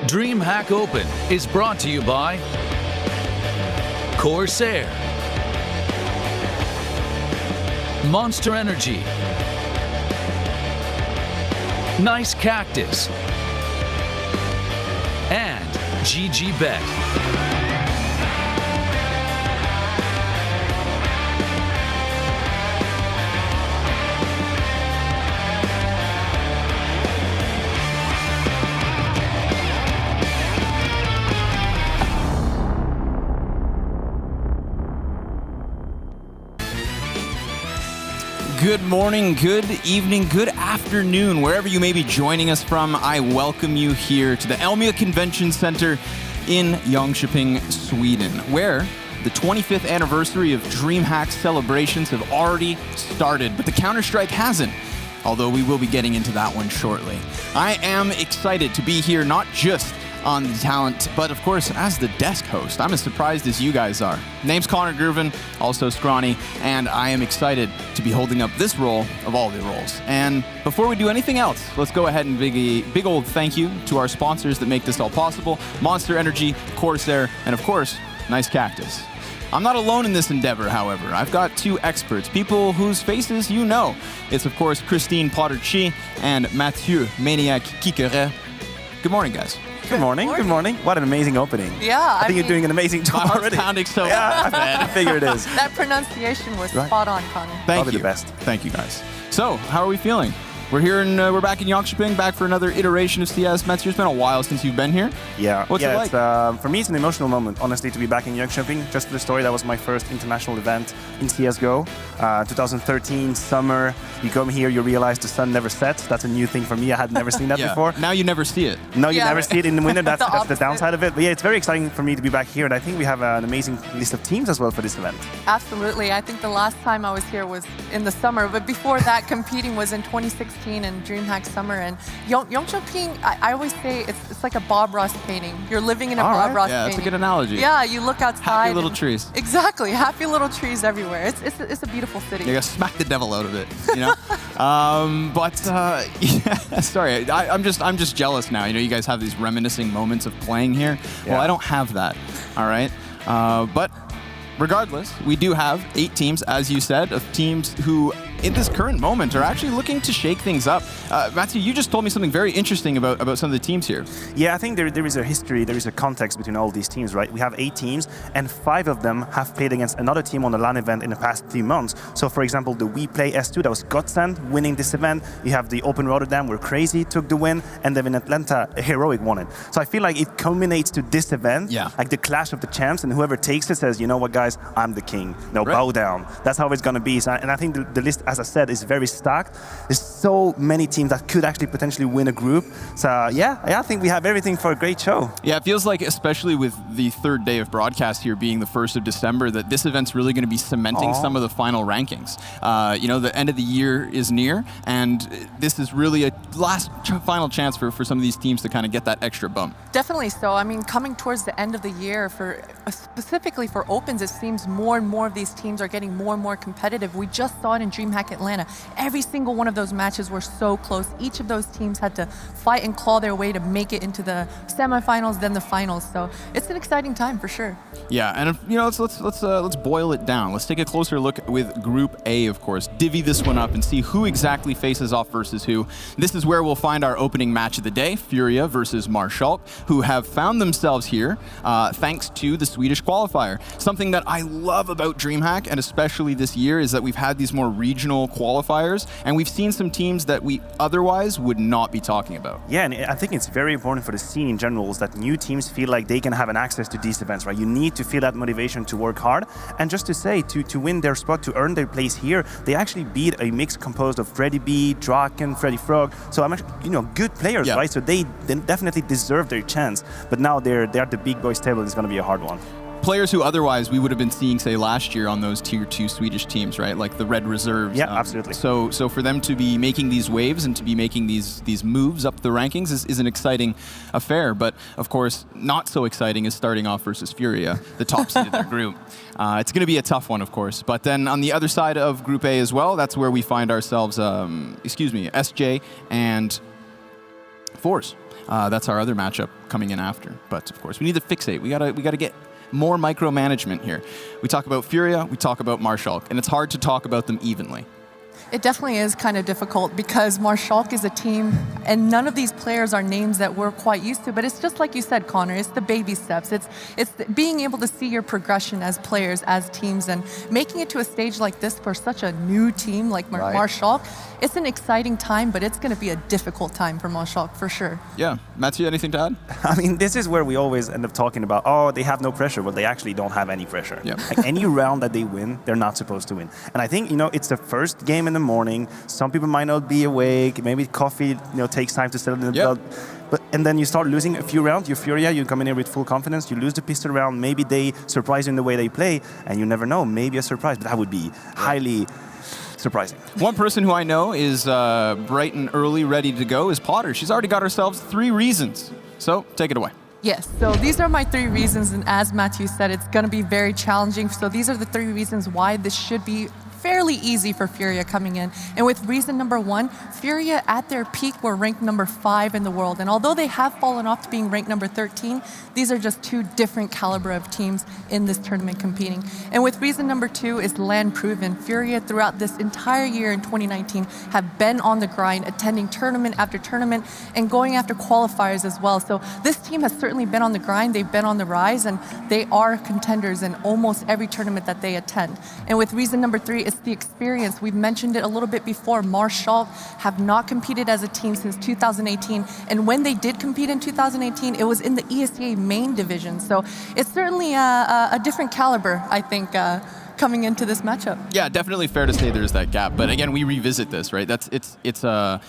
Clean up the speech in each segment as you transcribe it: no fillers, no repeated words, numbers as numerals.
DreamHack Open is brought to you by Corsair, Monster Energy, Nice Cactus, and GGBet. Good morning, good evening, good afternoon, wherever you may be joining us from. I welcome you here to the Elmia Convention Center in Jönköping, Sweden, where the 25th anniversary of DreamHack celebrations have already started, but the Counter-Strike hasn't, although we will be getting into that one shortly. I am excited to be here, not just on the talent, but of course, as the desk host. I'm as surprised as you guys are. Name's Connor Grooven, also Scrawny, and I am excited to be holding up this role of all the roles. And before we do anything else, let's go ahead and big old thank you to our sponsors that make this all possible: Monster Energy, Corsair, and of course, Nice Cactus. I'm not alone in this endeavor, however. I've got two experts, people whose faces you know. It's of course Christine Potter-Chi and Mathieu Maniac Kikere. Good morning, guys. Good morning. Good morning. What an amazing opening. Yeah, I think you're doing an amazing job already. Pounding so yeah, I figure it is. That pronunciation was spot on, Connor. Thank you. The best. Thank you, guys. So, how are we feeling? We're here and we're back in Jönköping, back for another iteration of CS. Matthew, it's been a while since you've been here. Yeah. What's it like? For me, it's an emotional moment, honestly, to be back in Jönköping. Just for the story, that was my first international event in CSGO. 2013, summer. You come here, you realize the sun never sets. That's a new thing for me. I had never seen that before. Now you never see it. No, you never see it in the winter. That's the downside of it. But yeah, it's very exciting for me to be back here. And I think we have an amazing list of teams as well for this event. Absolutely. I think the last time I was here was in the summer. But before that, competing was in 2016 in DreamHack Summer. And Jönköping, I always say it's like a Bob Ross painting. You're living in a Bob Ross painting. Yeah, that's a good analogy. Yeah, you look outside. Happy little trees. Exactly. Happy little trees everywhere. It's a beautiful city. You gotta smack the devil out of it, you know? Yeah, sorry, I'm just jealous now. You know, you guys have these reminiscing moments of playing here. Yeah. Well, I don't have that, all right? But regardless, we do have 8 teams, as you said, of teams who, in this current moment, are actually looking to shake things up. Matthew, you just told me something very interesting about some of the teams here. Yeah, I think there is a history, there is a context between all these teams, right? We have 8 teams, and 5 of them have played against another team on the LAN event in the past 3 months. So, for example, the We Play S2, that was Godsend winning this event. You have the Open Rotterdam, where Crazy took the win, and then in Atlanta, Heroic won it. So I feel like it culminates to this event, like the clash of the champs, and whoever takes it says, you know what, guys, I'm the king. No, bow down. That's how it's going to be. So, and I think the list, as I said, is very stacked. There's so many teams that could actually potentially win a group. So yeah, I think we have everything for a great show. Yeah, it feels like, especially with the third day of broadcast here being the 1st of December, that this event's really going to be cementing some of the final rankings. You know, the end of the year is near, and this is really a final chance for some of these teams to kind of get that extra bump. Definitely so. I mean, coming towards the end of the year, specifically for Opens, it seems more and more of these teams are getting more and more competitive. We just saw it in DreamHack Atlanta. Every single one of those matches were so close. Each of those teams had to fight and claw their way to make it into the semifinals, then the finals. So it's an exciting time for sure. Yeah, and you know, let's boil it down. Let's take a closer look with Group A, of course. Divvy this one up and see who exactly faces off versus who. This is where we'll find our opening match of the day: Furia versus Marshall, who have found themselves here thanks to the Swedish qualifier. Something that I love about DreamHack, and especially this year, is that we've had these more regional qualifiers, and we've seen some teams that we otherwise would not be talking about. Yeah, and I think it's very important for the scene in general is that new teams feel like they can have an access to these events, right? You need to feel that motivation to work hard, and just to say, to win their spot, to earn their place here, they actually beat a mix composed of Freddy B, Draken, Freddy Frog. So I'm actually, you know, good players, right? So they definitely deserve their chance. But now they're at the big boys table. It's going to be a hard one. Players who otherwise we would have been seeing, say, last year on those Tier 2 Swedish teams, right? Like the Red Reserves. Yeah, absolutely. So for them to be making these waves and to be making these moves up the rankings is an exciting affair. But, of course, not so exciting is starting off versus Furia, the top seed of their group. It's going to be a tough one, of course. But then on the other side of Group A as well, that's where we find ourselves, SJ and Force. That's our other matchup coming in after. But of course, we need to fixate. We gotta get more micromanagement here. We talk about Furia, we talk about Marshalk, and it's hard to talk about them evenly. It definitely is kind of difficult because Marshalk is a team, and none of these players are names that we're quite used to. But it's just like you said, Connor. It's the baby steps. It's being able to see your progression as players, as teams, and making it to a stage like this for such a new team like Marshalk. It's an exciting time, but it's going to be a difficult time for Marshalk for sure. Yeah, Matthew, anything to add? I mean, this is where we always end up talking about, oh, they have no pressure. Well, they actually don't have any pressure. Yeah. Like any round that they win, they're not supposed to win. And I think, it's the first game in the morning. Some people might not be awake. Maybe coffee, takes time to settle in the blood. And then you start losing a few rounds. You're Furia, you come in here with full confidence. You lose the pistol round. Maybe they surprise you in the way they play, and you never know. Maybe a surprise, but that would be highly surprising. One person who I know is bright and early, ready to go is Potter. She's already got herself 3 reasons. So take it away. Yes, so these are my 3 reasons, and as Matthew said, it's going to be very challenging. So these are the 3 reasons why this should be fairly easy for Furia coming in. And with reason number 1, Furia at their peak were ranked number 5 in the world. And although they have fallen off to being ranked number 13, these are just 2 different caliber of teams in this tournament competing. And with reason number 2 is land proven. Furia throughout this entire year in 2019 have been on the grind, attending tournament after tournament and going after qualifiers as well. So this team has certainly been on the grind, they've been on the rise, and they are contenders in almost every tournament that they attend. And with reason number 3 is the experience. We've mentioned it a little bit before. Marshalk have not competed as a team since 2018, and when they did compete in 2018, it was in the ESEA main division. So it's certainly a different caliber, I think, coming into this matchup. Yeah, definitely fair to say there's that gap. But again, we revisit this, right? It's a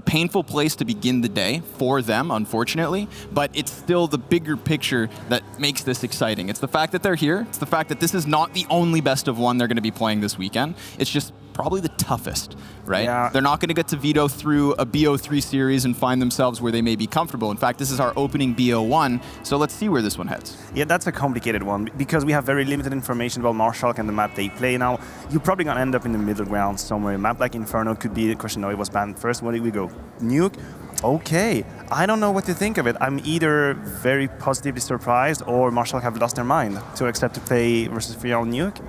painful place to begin the day for them, unfortunately. But it's still the bigger picture that makes this exciting. It's the fact that they're here. It's the fact that this is not the only best of one they're going to be playing this weekend. It's just probably the toughest, right? Yeah. They're not going to get to veto through a BO3 series and find themselves where they may be comfortable. In fact, this is our opening BO1, so let's see where this one heads. Yeah, that's a complicated one because we have very limited information about Marshalk and the map they play now. You're probably going to end up in the middle ground somewhere. A map like Inferno could be the question. No, it was banned first. Where did we go? Nuke? Okay, I don't know what to think of it. I'm either very positively surprised or Marshalk have lost their mind to accept to play versus Furia on Nuke.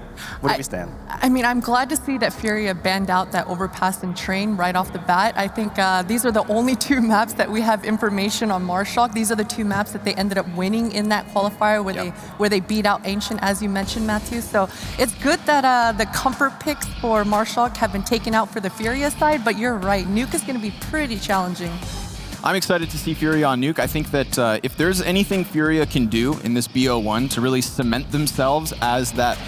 Where do we stand? I mean, I'm glad to see that Furia banned out that overpass and train right off the bat. I think these are the only 2 maps that we have information on Marshalk. These are the 2 maps that they ended up winning in that qualifier where they beat out Ancient, as you mentioned, Matthew. So it's good that the comfort picks for Marshalk have been taken out for the Furia side, but you're right, Nuke is going to be pretty challenging. I'm excited to see Furia on Nuke. I think that if there's anything Furia can do in this BO1 to really cement themselves as that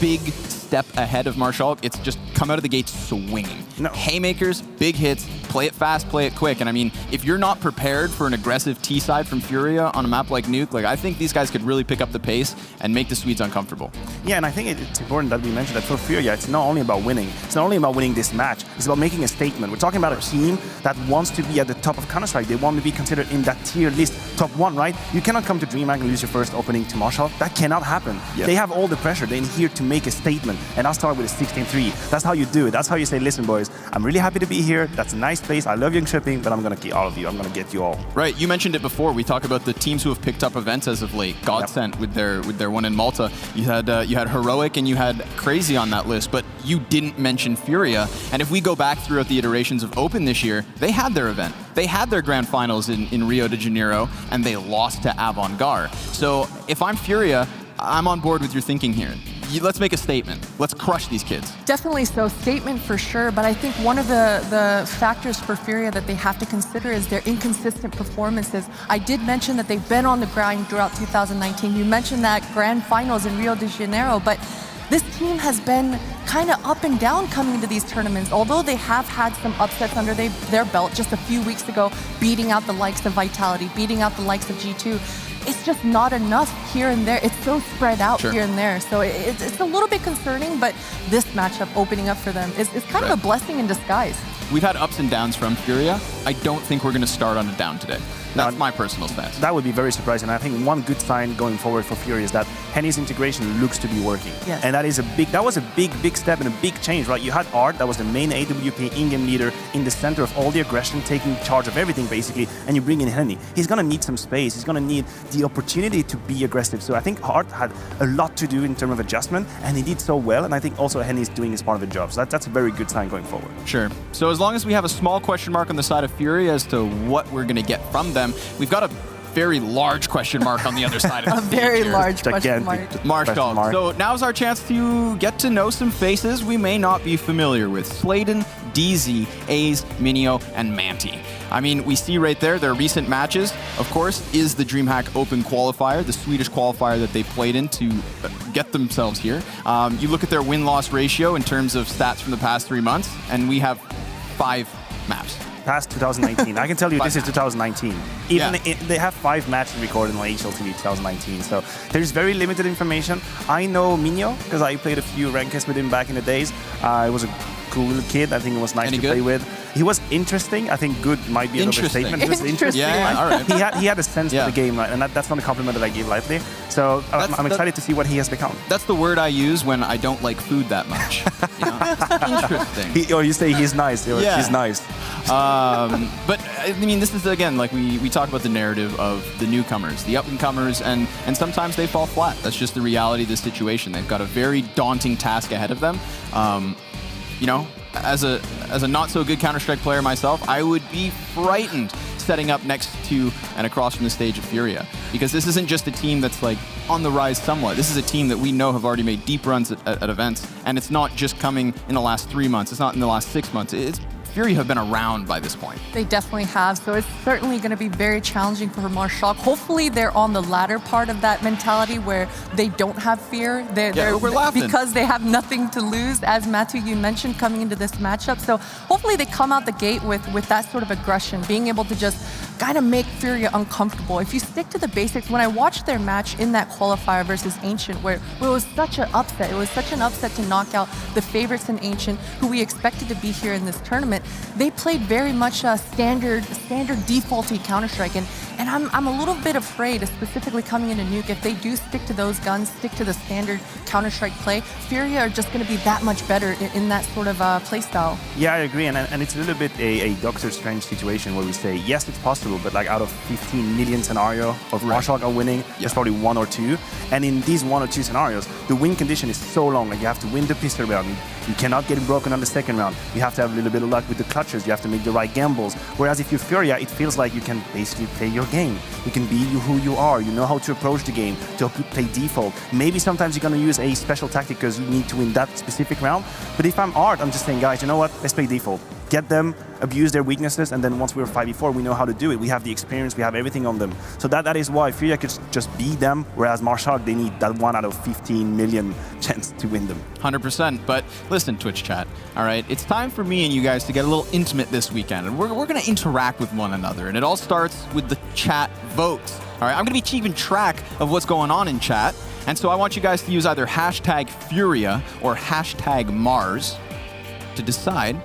big step ahead of Marshalk, it's just come out of the gate swinging. No. Haymakers, big hits, play it fast, play it quick. And I mean, if you're not prepared for an aggressive T-side from Furia on a map like Nuke, I think these guys could really pick up the pace and make the Swedes uncomfortable. Yeah, and I think it's important that we mention that for Furia, it's not only about winning. It's not only about winning this match. It's about making a statement. We're talking about a team that wants to be at the top of Counter-Strike. They want to be considered in that tier list, top 1, right? You cannot come to DreamHack and lose your first opening to Marshalk. That cannot happen. Yep. They have all the pressure. They're here to make a statement. And I'll start with a 16-3. That's how you do it. That's how you say, listen, boys, I'm really happy to be here. That's a nice place. I love Jönköping, but I'm going to get all of you. I'm going to get you all. Right. You mentioned it before. We talk about the teams who have picked up events as of late. Godsent with their one in Malta. You had Heroic and you had Crazy on that list, but you didn't mention Furia. And if we go back throughout the iterations of Open this year, they had their event. They had their grand finals in Rio de Janeiro, and they lost to Avant-Garde. So if I'm Furia, I'm on board with your thinking here. Let's make a statement. Let's crush these kids. Definitely so. Statement for sure. But I think one of the factors for Furia that they have to consider is their inconsistent performances. I did mention that they've been on the grind throughout 2019. You mentioned that grand finals in Rio de Janeiro, but this team has been kind of up and down coming into these tournaments. Although they have had some upsets under their belt just a few weeks ago, beating out the likes of Vitality, beating out the likes of G2. It's just not enough here and there. It's so spread out here and there. So it's a little bit concerning, but this matchup opening up for them is kind of a blessing in disguise. We've had ups and downs from Furia. I don't think we're going to start on a down today. That's my personal stance. That would be very surprising. I think one good sign going forward for Fury is that Henny's integration looks to be working. Yes. And that was a big step and a big change, right? You had Art, that was the main AWP in-game leader, in the center of all the aggression, taking charge of everything basically, and you bring in Henny. He's gonna need some space. He's gonna need the opportunity to be aggressive. So I think Art had a lot to do in terms of adjustment, and he did so well. And I think also Henny's doing his part of the job. So that's a very good sign going forward. Sure. So as long as we have a small question mark on the side of Fury as to what we're going to get from them, we've got a very large question mark on the other side of the A very here. large question mark. Marshall. So now's our chance to get to know some faces we may not be familiar with. Sladen, DZ, Aze, Minio, and Manti. I mean, we see right there their recent matches, of course, is the DreamHack Open qualifier, the Swedish qualifier that they played in to get themselves here. You look at their win-loss ratio in terms of stats from the past 3 months, and we have 5 maps. Past 2019. I can tell you this is 2019. They have 5 matches recorded on HLTV 2019, so there's very limited information. I know Minio because I played a few rankings with him back in the days. It was a cool little kid. I think it was nice to play with. He was interesting. I think good might be an overstatement. He was interesting. Yeah, all right. He had a sense of the game, right? And that's not a compliment that I give lightly. So I'm excited to see what he has become. That's the word I use when I don't like food that much. You know? Interesting. Or you say he's nice. Yeah. He's nice. But I mean, this is again like we talk about the narrative of the newcomers, the up-and-comers, and sometimes they fall flat. That's just the reality of the situation. They've got a very daunting task ahead of them. You know, as a not so good Counter-Strike player myself, I would be frightened setting up next to and across from the stage of Furia, because this isn't just a team that's like on the rise somewhat. This is a team that we know have already made deep runs at events, and it's not just coming in the last 3 months. It's not in the last 6 months. Fury have been around by this point. They definitely have, so it's certainly going to be very challenging for Marshall. Hopefully they're on the latter part of that mentality where they don't have fear. We're laughing. Because they have nothing to lose, as Matthew, you mentioned, coming into this matchup. So hopefully they come out the gate with that sort of aggression, being able to just kind of make Furia uncomfortable. If you stick to the basics, when I watched their match in that qualifier versus Ancient, where it was such an upset, it was such an upset to knock out the favorites in Ancient, who we expected to be here in this tournament, they played very much a standard defaulty Counter-Strike, and I'm a little bit afraid, specifically coming into Nuke, if they do stick to those guns, stick to the standard Counter-Strike play, Furia are just going to be that much better in that sort of play style. Yeah, I agree, and it's a little bit a Doctor Strange situation where we say, yes, it's possible, but like out of 15 million scenario of Marshall are winning, there's probably 1 or 2, and in these 1 or 2 scenarios, the win condition is so long, like you have to win the pistol round, you cannot get broken on the second round, you have to have a little bit of luck with the clutches, you have to make the right gambles, whereas if you're Furia, it feels like you can basically play your game. You can be who you are, you know how to approach the game, to play default. Maybe sometimes you're going to use a special tactic because you need to win that specific round, but if I'm Art, I'm just saying, guys, you know what, let's play default. Get them, abuse their weaknesses, and then once we were 5v4, we know how to do it. We have the experience, we have everything on them. So that is why Furia could just beat them, whereas Marshall, they need that 1 out of 15 million chance to win them. 100%. But listen, Twitch chat, all right? It's time for me and you guys to get a little intimate this weekend, and we're going to interact with one another, and it all starts with the chat votes. All right, I'm going to be keeping track of what's going on in chat, and so I want you guys to use either hashtag Furia or hashtag Mars to decide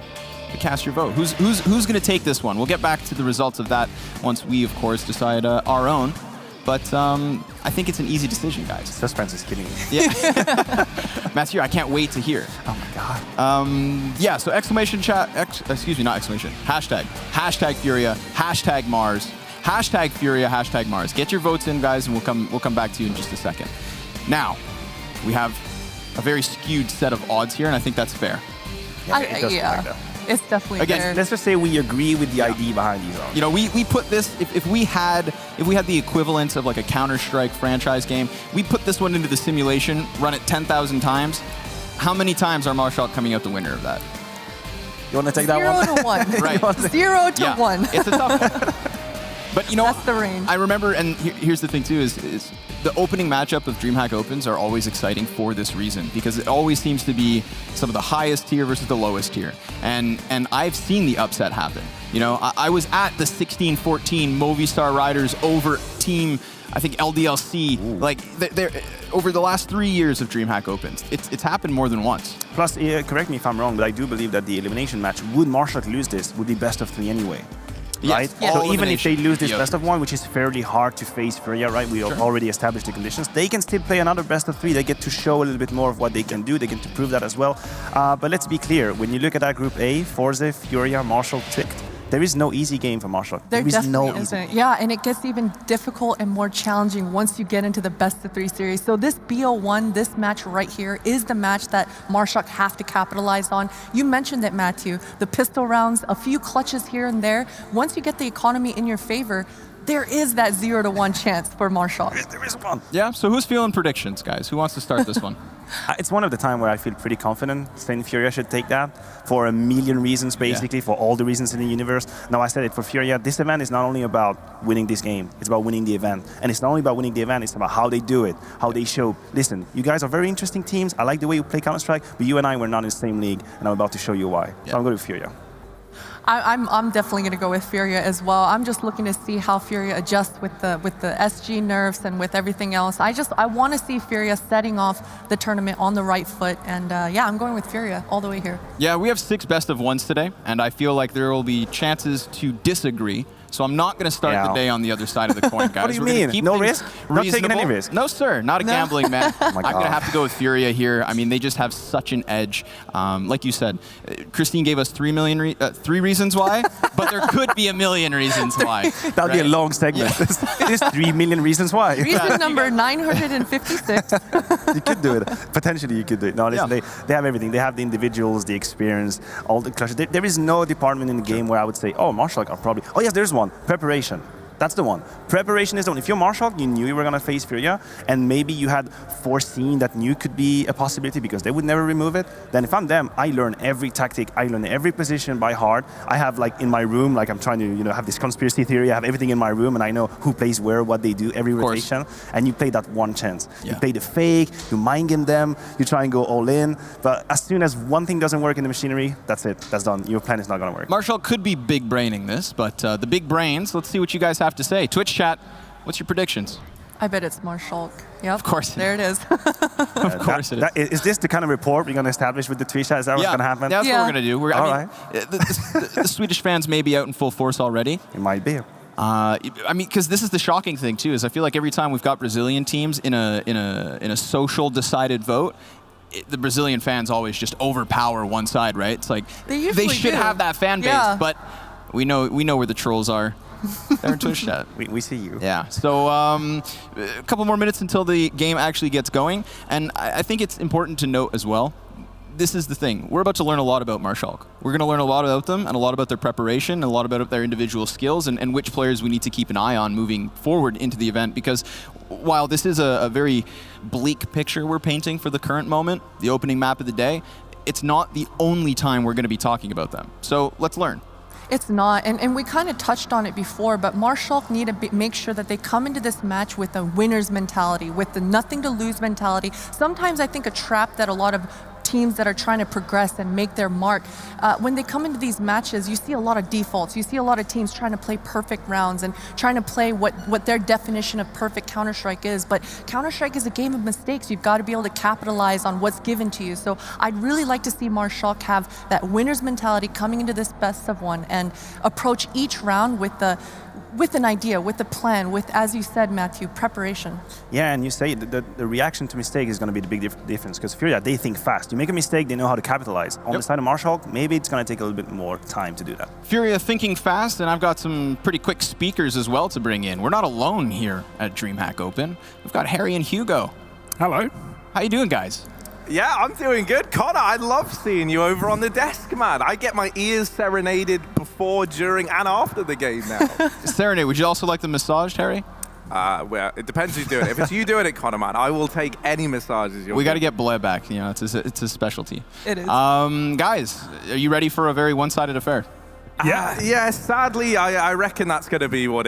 to cast your vote. Who's going to take this one? We'll get back to the results of that once we, of course, decide our own. But I think it's an easy decision, guys. Suspense is killing me. Yeah. Matthew, I can't wait to hear. Oh my god. Yeah, so exclamation chat, excuse me, not exclamation, hashtag Furia, hashtag Mars, hashtag Furia, hashtag Mars. Get your votes in, guys, and we'll come back to you in just a second. Now, we have a very skewed set of odds here, and I think that's fair. Yeah, it's definitely fair. Let's just say we agree with the idea behind these odds. You know, we put this, if we had the equivalent of like a Counter-Strike franchise game, we put this one into the simulation, run it 10,000 times. How many times are Marshall coming out the winner of that? You want to take that one? 0 to 1. Right. 0 to 1. It's a tough one. But you know, that's the range. I remember, and here's the thing too, is the opening matchup of DreamHack Opens are always exciting for this reason, because it always seems to be some of the highest tier versus the lowest tier. And I've seen the upset happen. You know, I was at the 16-14 Movistar Riders over team, I think LDLC. Ooh. Like they're over the last 3 years of DreamHack Opens. It's happened more than once. Plus, correct me if I'm wrong, but I do believe that the elimination match, would Marshall lose this, would be best of 3 anyway. Yes. right? Yes. So All even if they elimination. lose this Yep. best of one, which is fairly hard to face Furia, right? We have already established the conditions. They can still play another best of 3. They get to show a little bit more of what they can do. They get to prove that as well. But let's be clear, when you look at that Group A, Forze, Furia, Marshall, Ticked, there is no easy game for Marshall. There is definitely no easy isn't. game. Yeah, and it gets even difficult and more challenging once you get into the best of 3 series. So this BO1, this match right here, is the match that Marshall have to capitalize on. You mentioned it, Matthew. The pistol rounds, a few clutches here and there. Once you get the economy in your favor, there is that 0 to 1 chance for Marshall. There is one. Yeah, so who's feeling predictions, guys? Who wants to start this one? It's one of the time where I feel pretty confident saying Furia should take that for a million reasons, basically, for all the reasons in the universe. Now, I said it for Furia, this event is not only about winning this game, it's about winning the event. And it's not only about winning the event, it's about how they do it, how they show, listen, you guys are very interesting teams, I like the way you play Counter-Strike, but you and I were not in the same league, and I'm about to show you why. So I'm going to Furia. I'm definitely going to go with Furia as well. I'm just looking to see how Furia adjusts with the SG nerfs and with everything else. I want to see Furia setting off the tournament on the right foot, and yeah, I'm going with Furia all the way here. Yeah, we have 6 best of 1s today, and I feel like there will be chances to disagree. So I'm not going to start the day on the other side of the coin, guys. What do you We're gonna mean? keep No things risk? Not taking any reasonable. risk? No, sir. Not a gambling man. my I'm going to God. have to go with Furia here. I mean, they just have such an edge. Like you said, Christine gave us 3 reasons why, but there could be a million reasons why. That would be a long segment. It is 3 million reasons why. Reason number 956. You could do it. Potentially, you could do it. No, listen, they have everything. They have the individuals, the experience, all the clashes. There is no department in the game where I would say, oh, Marshall are probably... Oh, yes, there's one. Preparation. That's the one. Preparation is the one. If you're Marshall, you knew you were going to face Furia, and maybe you had foreseen that Nuke could be a possibility because they would never remove it. Then if I'm them, I learn every tactic, I learn every position by heart. I have like in my room, like I'm trying to have this conspiracy theory. I have everything in my room, and I know who plays where, what they do, every rotation. And you play that one chance. You play the fake, you mind game them, you try and go all in. But as soon as one thing doesn't work in the machinery, that's it. That's done. Your plan is not going to work. Marshall could be big braining this, but the big brains, let's see what you guys have to say. Twitch chat, what's your predictions? I bet it's Marshall. Yep. Of course. There it is. Of course it is. Is this the kind of report we're going to establish with the Twitch chat? Is that what's going to happen? That's what we're going to do. All right. The Swedish fans may be out in full force already. It might be. I mean, because this is the shocking thing too, is I feel like every time we've got Brazilian teams in a social decided vote, the Brazilian fans always just overpower one side, right? It's like they should have that fan base, but we know where the trolls are. They're in Twitch chat. We see you. Yeah. So a couple more minutes until the game actually gets going, and I think it's important to note as well. This is the thing. We're about to learn a lot about Marshall. We're going to learn a lot about them and a lot about their preparation and a lot about their individual skills and which players we need to keep an eye on moving forward into the event, because while this is a very bleak picture we're painting for the current moment, the opening map of the day, it's not the only time we're going to be talking about them. So let's learn. It's not, and we kind of touched on it before, but Marshall need to make sure that they come into this match with a winner's mentality, with the nothing to lose mentality. Sometimes I think a trap that a lot of teams that are trying to progress and make their mark, when they come into these matches, you see a lot of defaults. You see a lot of teams trying to play perfect rounds and trying to play what their definition of perfect Counter-Strike is. But Counter-Strike is a game of mistakes. You've got to be able to capitalize on what's given to you. So I'd really like to see Marshall have that winner's mentality coming into this best of one and approach each round with an idea, with a plan, with, as you said, Matthew, preparation. Yeah, and you say the reaction to mistake is going to be the big difference, because Furia, they think fast. You make a mistake, they know how to capitalize. On the side of Marshall, maybe it's going to take a little bit more time to do that. Furia thinking fast, and I've got some pretty quick speakers as well to bring in. We're not alone here at DreamHack Open. We've got Harry and Hugo. Hello. How you doing, guys? Yeah, I'm doing good. Connor, I love seeing you over on the desk, man. I get my ears serenaded before, during, and after the game now. Serenade, would you also like them massaged, Harry? Well, it depends who's doing it. If it's you doing it, Connor, man, I will take any massages. We got to get Bled back. You know, it's a specialty. It is. Guys, are you ready for a very one-sided affair? Yeah, sadly, I reckon that's going to be what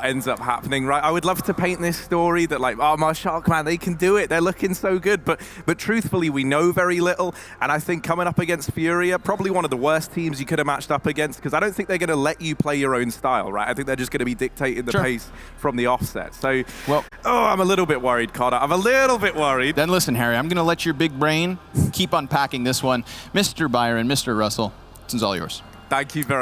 ends up happening, right? I would love to paint this story that, like, oh, my Shark, man, they can do it. They're looking so good. But truthfully, we know very little. And I think coming up against Furia, probably one of the worst teams you could have matched up against, because I don't think they're going to let you play your own style, right? I think they're just going to be dictating the pace from the offset. So, I'm a little bit worried, Connor. I'm a little bit worried. Then listen, Harry, I'm going to let your big brain keep unpacking this one. Mr. Byron, Mr. Russell, this is all yours. Thank you very